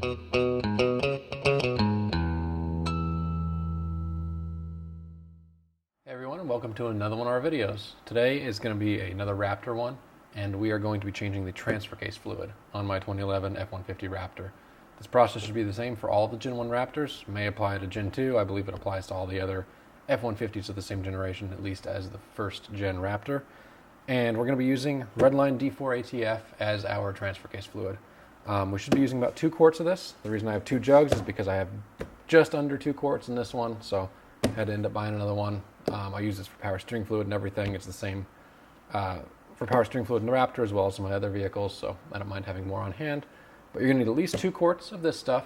Everyone, and welcome to another one of our videos. Today is going to be another Raptor one, and we are going to be changing the transfer case fluid on my 2011 F-150 Raptor. This process should be the same for all the Gen 1 Raptors. It may apply to Gen 2. I believe it applies to all the other F-150s of the same generation, at least as the first gen Raptor. And we're going to be using Redline D4 ATF as our transfer case fluid. We should be using about 2 quarts of this. The reason I have 2 jugs is because I have just under 2 quarts in this one, so I had to end up buying another one. I use this for power steering fluid and everything. It's the same for power steering fluid in the Raptor as well as some of my other vehicles, so I don't mind having more on hand. But you're going to need at least 2 quarts of this stuff.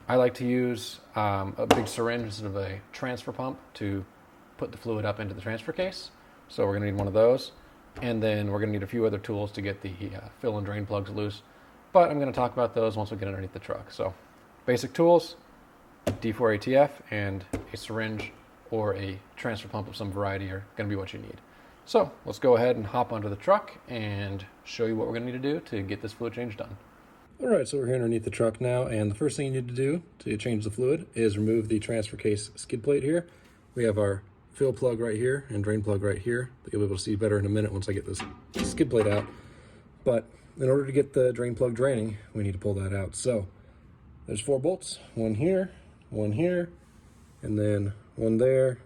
I like to use a big syringe instead of a transfer pump to put the fluid up into the transfer case. So we're going to need one of those. And then we're going to need a few other tools to get the fill and drain plugs loose. But I'm going to talk about those once we get underneath the truck. So basic tools, D4 ATF, and a syringe or a transfer pump of some variety are going to be what you need. So let's go ahead and hop onto the truck and show you what we're going to need to do to get this fluid change done. All right, so we're here underneath the truck now, and the first thing you need to do to change the fluid is remove the transfer case skid plate here. We have our fill plug right here and drain plug right here that you'll be able to see better in a minute once I get this skid plate out. But in order to get the drain plug draining, we need to pull that out. So there's 4 bolts, one here, and then one there,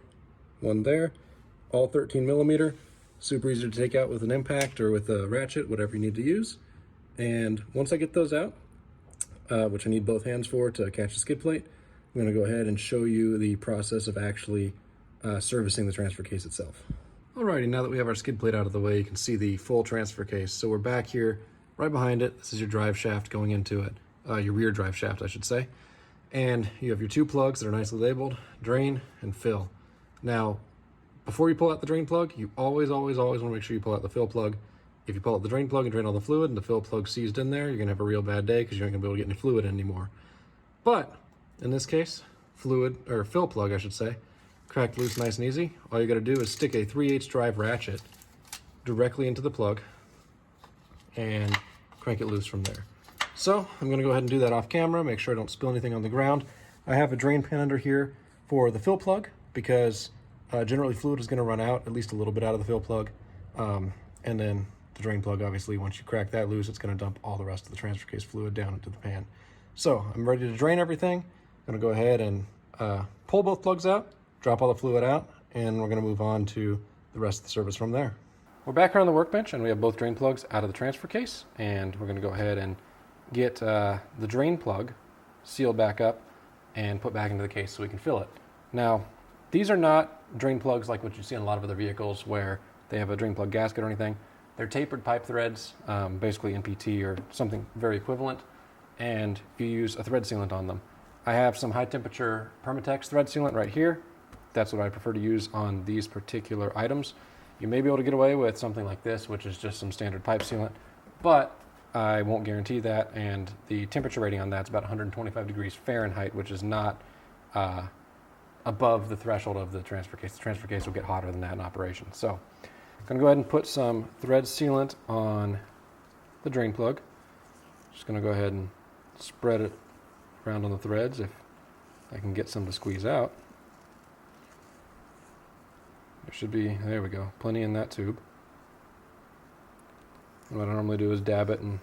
all 13 millimeter. Super easy to take out with an impact or with a ratchet, whatever you need to use. And once I get those out, which I need both hands for to catch the skid plate, I'm going to go ahead and show you the process of actually servicing the transfer case itself. Alrighty, now that we have our skid plate out of the way, you can see the full transfer case. So we're back here, right behind it. This is your drive shaft going into it, your rear drive shaft, I should say. And you have your 2 plugs that are nicely labeled, drain and fill. Now, before you pull out the drain plug, you always want to make sure you pull out the fill plug. If you pull out the drain plug and drain all the fluid and the fill plug seized in there, you're going to have a real bad day because you aren't going to be able to get any fluid in anymore. But in this case, fill plug, I should say, cracked loose nice and easy. All you got to do is stick a 3/8 drive ratchet directly into the plug and crank it loose from there. So I'm going to go ahead and do that off camera, make sure I don't spill anything on the ground. I have a drain pan under here for the fill plug because generally fluid is going to run out, at least a little bit out of the fill plug. And then the drain plug, obviously, once you crack that loose, it's going to dump all the rest of the transfer case fluid down into the pan. So I'm ready to drain everything. I'm going to go ahead and pull both plugs out, drop all the fluid out, and we're going to move on to the rest of the service from there. We're back here on the workbench, and we have both drain plugs out of the transfer case, and we're going to go ahead and get the drain plug sealed back up and put back into the case so we can fill it. Now, these are not drain plugs like what you see on a lot of other vehicles where they have a drain plug gasket or anything. They're tapered pipe threads, basically NPT or something very equivalent, and you use a thread sealant on them. I have some high temperature Permatex thread sealant right here. That's what I prefer to use on these particular items. You may be able to get away with something like this, which is just some standard pipe sealant, but I won't guarantee that, and the temperature rating on that's about 125 degrees Fahrenheit, which is not above the threshold of the transfer case. The transfer case will get hotter than that in operation. So I'm going to go ahead and put some thread sealant on the drain plug. Just going to go ahead and spread it around on the threads if I can get some to squeeze out. There should be, there we go, plenty in that tube. And what I normally do is dab it in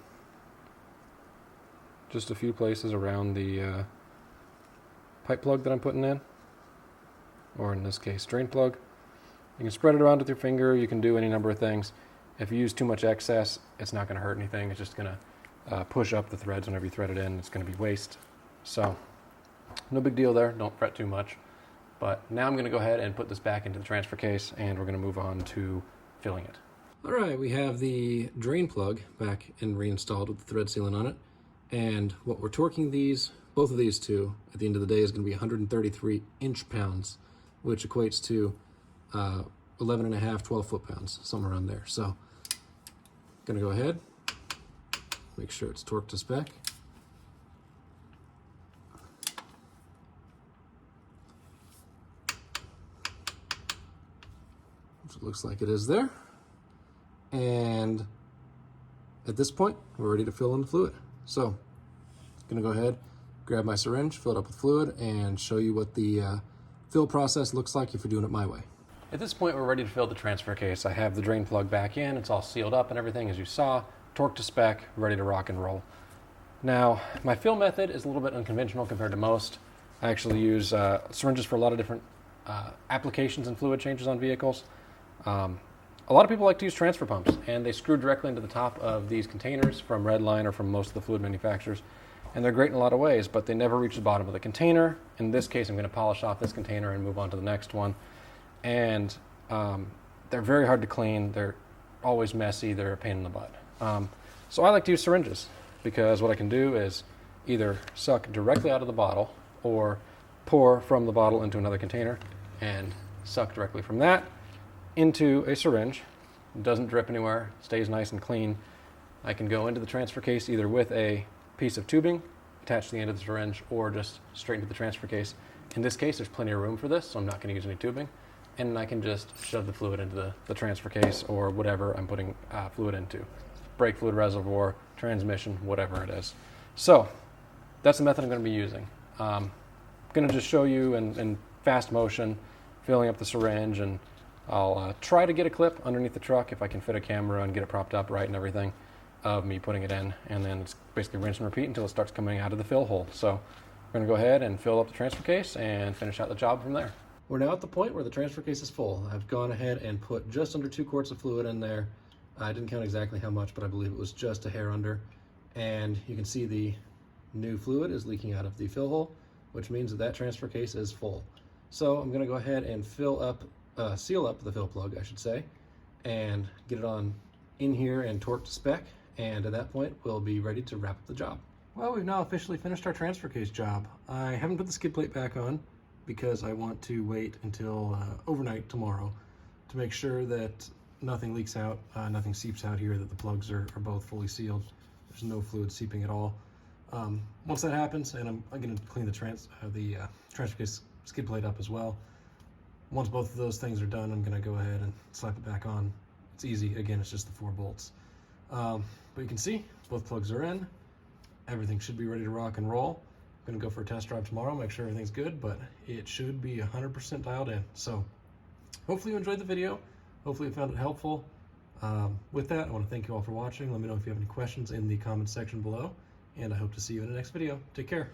just a few places around the pipe plug that I'm putting in, or in this case, drain plug. You can spread it around with your finger. You can do any number of things. If you use too much excess, it's not going to hurt anything. It's just going to push up the threads whenever you thread it in. It's going to be waste. So no big deal there. Don't fret too much. But now I'm going to go ahead and put this back into the transfer case, and we're going to move on to filling it. All right, we have the drain plug back and reinstalled with the thread sealant on it. And what we're torquing these, both of these to, at the end of the day, is going to be 133 inch-pounds, which equates to 11 and a half, 12 foot-pounds, somewhere around there. So I'm going to go ahead, make sure it's torqued to spec. Which it looks like it is there. And at this point, we're ready to fill in the fluid. So gonna go ahead, grab my syringe, fill it up with fluid, and show you what the fill process looks like if you're doing it my way. At this point, we're ready to fill the transfer case. I have the drain plug back in, it's all sealed up and everything, as you saw, torqued to spec, ready to rock and roll. Now, my fill method is a little bit unconventional compared to most. I actually use syringes for a lot of different applications and fluid changes on vehicles. A lot of people like to use transfer pumps, and they screw directly into the top of these containers from Redline or from most of the fluid manufacturers. And they're great in a lot of ways, but they never reach the bottom of the container. In this case, I'm going to polish off this container and move on to the next one. And they're very hard to clean. They're always messy. They're a pain in the butt. So I like to use syringes because what I can do is either suck directly out of the bottle or pour from the bottle into another container and suck directly from that into a syringe. It doesn't drip anywhere, stays nice and clean. I can go into the transfer case either with a piece of tubing attached to the end of the syringe or just straight into the transfer case. In this case, there's plenty of room for this, so I'm not going to use any tubing. And I can just shove the fluid into the transfer case or whatever I'm putting fluid into. Brake fluid reservoir, transmission, whatever it is. So that's the method I'm going to be using. I'm going to just show you in fast motion, filling up the syringe, and I'll try to get a clip underneath the truck if I can fit a camera and get it propped up right and everything of me putting it in. And then it's basically rinse and repeat until it starts coming out of the fill hole. So we're going to go ahead and fill up the transfer case and finish out the job from there. We're now at the point where the transfer case is full. I've gone ahead and put just under 2 quarts of fluid in there. I didn't count exactly how much, but I believe it was just a hair under. And you can see the new fluid is leaking out of the fill hole, which means that transfer case is full. So I'm going to go ahead and seal up the fill plug, I should say, and get it on in here and torque to spec. And at that point, we'll be ready to wrap up the job. Well, we've now officially finished our transfer case job. I haven't put the skid plate back on because I want to wait until overnight tomorrow to make sure that nothing leaks out, nothing seeps out here, that the plugs are both fully sealed. There's no fluid seeping at all. Once that happens, and I'm going to clean the transfer case skid plate up as well. Once both of those things are done, I'm going to go ahead and slap it back on. It's easy. Again, it's just the 4 bolts. But you can see both plugs are in. Everything should be ready to rock and roll. I'm going to go for a test drive tomorrow, make sure everything's good, but it should be 100% dialed in. So hopefully you enjoyed the video. Hopefully you found it helpful. With that, I want to thank you all for watching. Let me know if you have any questions in the comments section below, and I hope to see you in the next video. Take care.